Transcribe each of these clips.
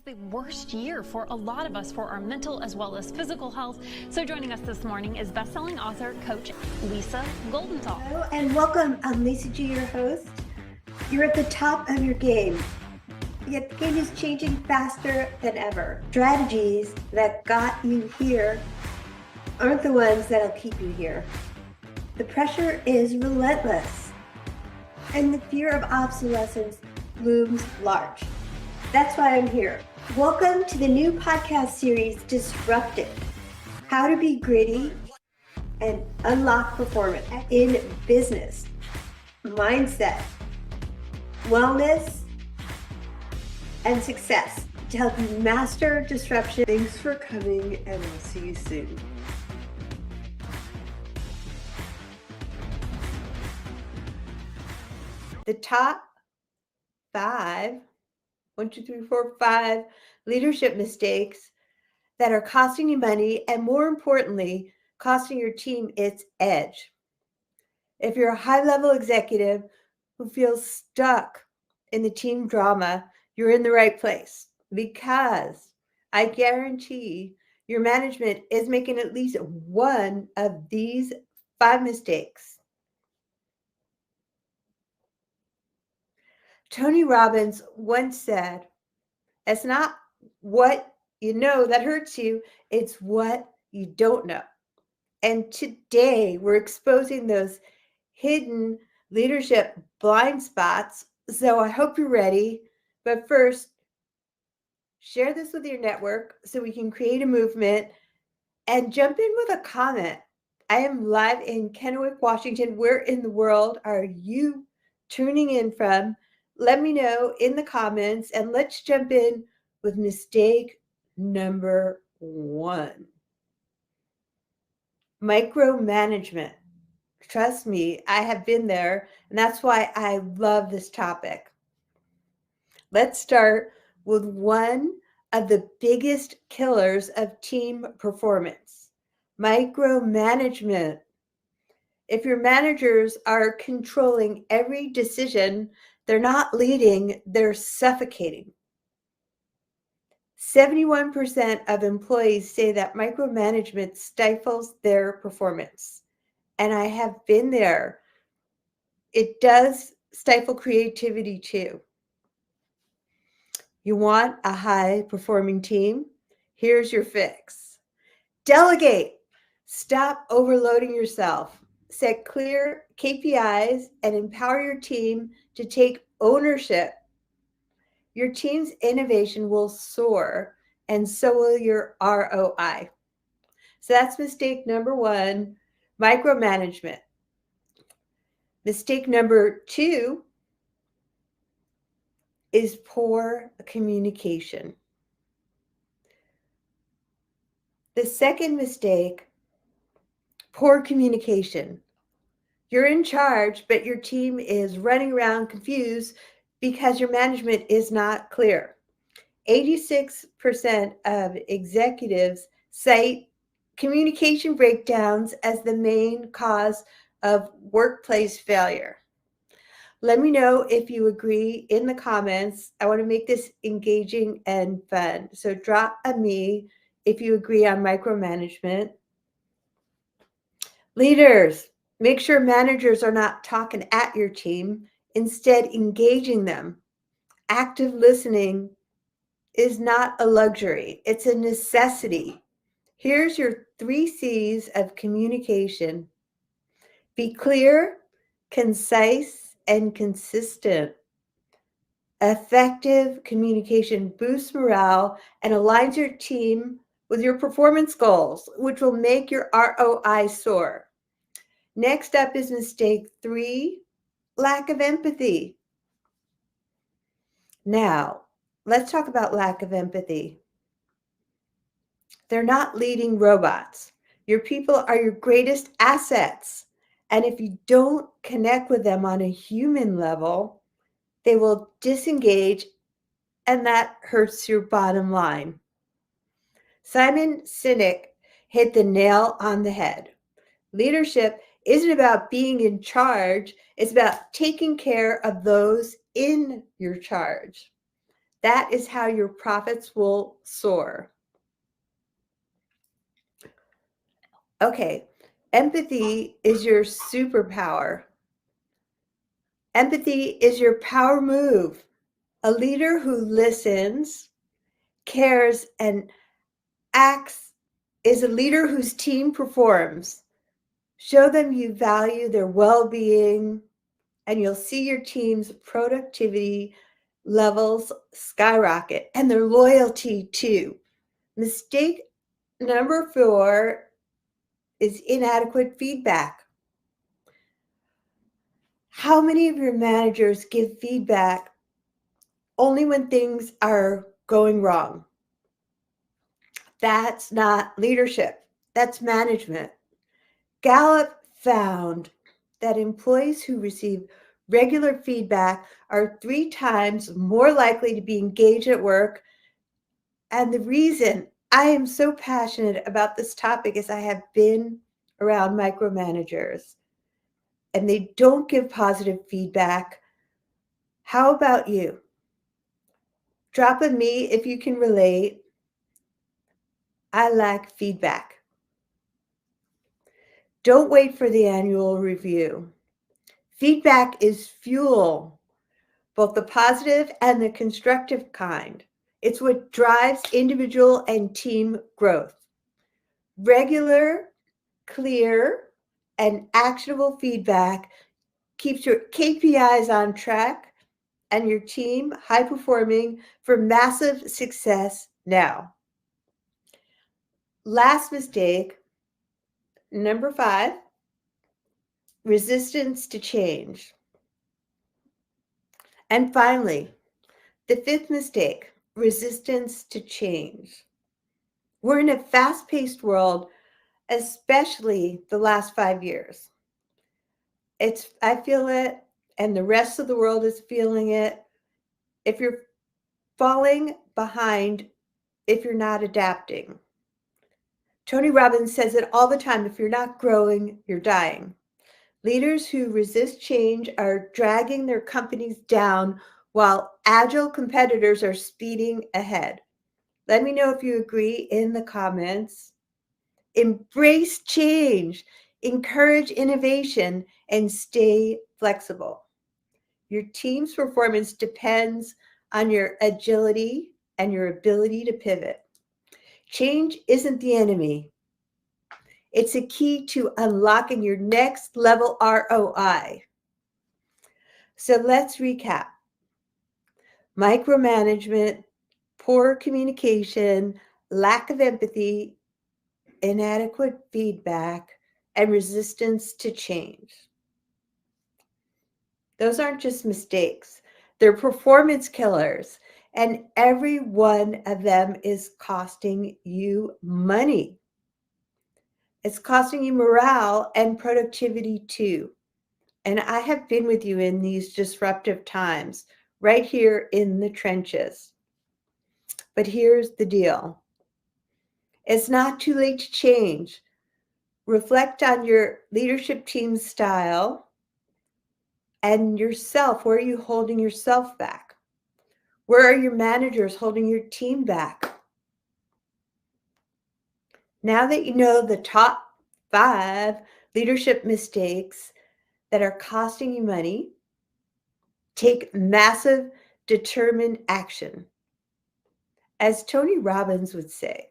The worst year for a lot of us for our mental as well as physical health. So joining us this morning is best-selling author, coach Lisa Goldenthal. Hello and welcome. I'm Lisa G, your host. You're at the top of your game, yet the game is changing faster than ever. Strategies that got you here aren't the ones that'll keep you here. The pressure is relentless, and the fear of obsolescence looms large. That's why I'm here. Welcome to the new podcast series, Disrupted: How to Be Gritty and Unlock Performance in Business, Mindset, Wellness, and Success to help you master disruption. Thanks for coming, and I'll see you soon. The top 5 leadership mistakes that are costing you money and, more importantly, costing your team its edge. If you're a high-level executive who feels stuck in the team drama, you're in the right place, because I guarantee your management is making at least one of these 5 mistakes. Tony Robbins once said, "It's not what you know that hurts you, it's what you don't know." And today we're exposing those hidden leadership blind spots. So I hope you're ready. But first, share this with your network so we can create a movement, and jump in with a comment. I am live in Kennewick, Washington. Where in the world are you tuning in from? Let me know in the comments, and let's jump in with mistake number 1. Micromanagement. Trust me, I have been there, and that's why I love this topic. Let's start with one of the biggest killers of team performance: micromanagement. If your managers are controlling every decision, they're not leading, they're suffocating. 71% of employees say that micromanagement stifles their performance. And I have been there. It does stifle creativity too. You want a high-performing team? Here's your fix. Delegate. Stop overloading yourself. Set clear KPIs and empower your team to take ownership. Your team's innovation will soar, and so will your ROI. So that's mistake number 1, micromanagement. Mistake number 2 is poor communication. The second mistake, poor communication. You're in charge, but your team is running around confused because your management is not clear. 86% of executives cite communication breakdowns as the main cause of workplace failure. Let me know if you agree in the comments. I want to make this engaging and fun. So drop a me if you agree on micromanagement. Leaders, make sure managers are not talking at your team, instead engaging them. Active listening is not a luxury, it's a necessity. Here's your 3 C's of communication. Be clear, concise, and consistent. Effective communication boosts morale and aligns your team with your performance goals, which will make your ROI soar. Next up is mistake 3, lack of empathy. Now, let's talk about lack of empathy. They're not leading robots. Your people are your greatest assets. And if you don't connect with them on a human level, they will disengage, and that hurts your bottom line. Simon Sinek hit the nail on the head. Leadership isn't about being in charge. It's about taking care of those in your charge. That is how your profits will soar. Okay, empathy is your superpower. Empathy is your power move. A leader who listens, cares, and acts is a leader whose team performs. Show them you value their well-being, and you'll see your team's productivity levels skyrocket and their loyalty too. Mistake number 4 is inadequate feedback. How many of your managers give feedback only when things are going wrong? That's not leadership. That's management. Gallup found that employees who receive regular feedback are 3 times more likely to be engaged at work. And the reason I am so passionate about this topic is I have been around micromanagers and they don't give positive feedback. How about you? Drop a me if you can relate. I lack feedback. Don't wait for the annual review. Feedback is fuel, both the positive and the constructive kind. It's what drives individual and team growth. Regular, clear, and actionable feedback keeps your KPIs on track and your team high performing for massive success now. Last mistake, number 5, resistance to change. And finally, the 5th mistake, resistance to change. We're in a fast-paced world, especially the last 5 years. I feel it, and the rest of the world is feeling it. If you're falling behind, if you're not adapting. Tony Robbins says it all the time, if you're not growing, you're dying. Leaders who resist change are dragging their companies down while agile competitors are speeding ahead. Let me know if you agree in the comments. Embrace change, encourage innovation, and stay flexible. Your team's performance depends on your agility and your ability to pivot. Change isn't the enemy. It's a key to unlocking your next level ROI. So let's recap. Micromanagement, poor communication, lack of empathy, inadequate feedback, and resistance to change. Those aren't just mistakes. They're performance killers, and every one of them is costing you money. It's costing you morale and productivity too. And I have been with you in these disruptive times, right here in the trenches. But here's the deal. It's not too late to change. Reflect on your leadership team's style and yourself. Where are you holding yourself back? Where are your managers holding your team back? Now that you know the top 5 leadership mistakes that are costing you money, take massive, determined action. As Tony Robbins would say,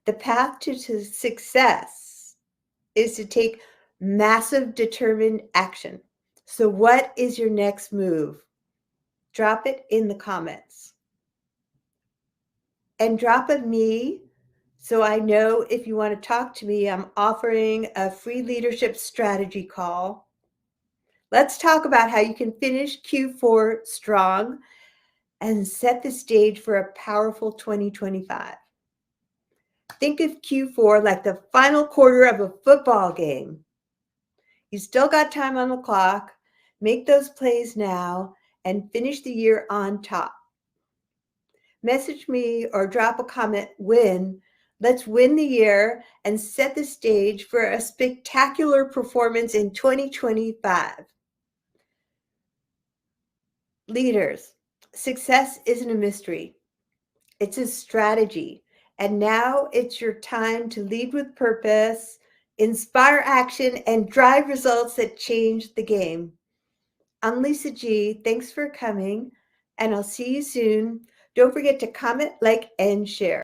the path to success is to take massive, determined action. So what is your next move? Drop it in the comments. And drop a me so I know if you want to talk to me. I'm offering a free leadership strategy call. Let's talk about how you can finish Q4 strong and set the stage for a powerful 2025. Think of Q4 like the final quarter of a football game. You still got time on the clock. Make those plays now and finish the year on top. Message me or drop a comment win. Let's win the year and set the stage for a spectacular performance in 2025. Leaders, Success isn't a mystery. It's a strategy. And now it's your time to lead with purpose, inspire action, and drive results that change the game. I'm Lisa G. Thanks for coming, and I'll see you soon. Don't forget to comment, like, and share.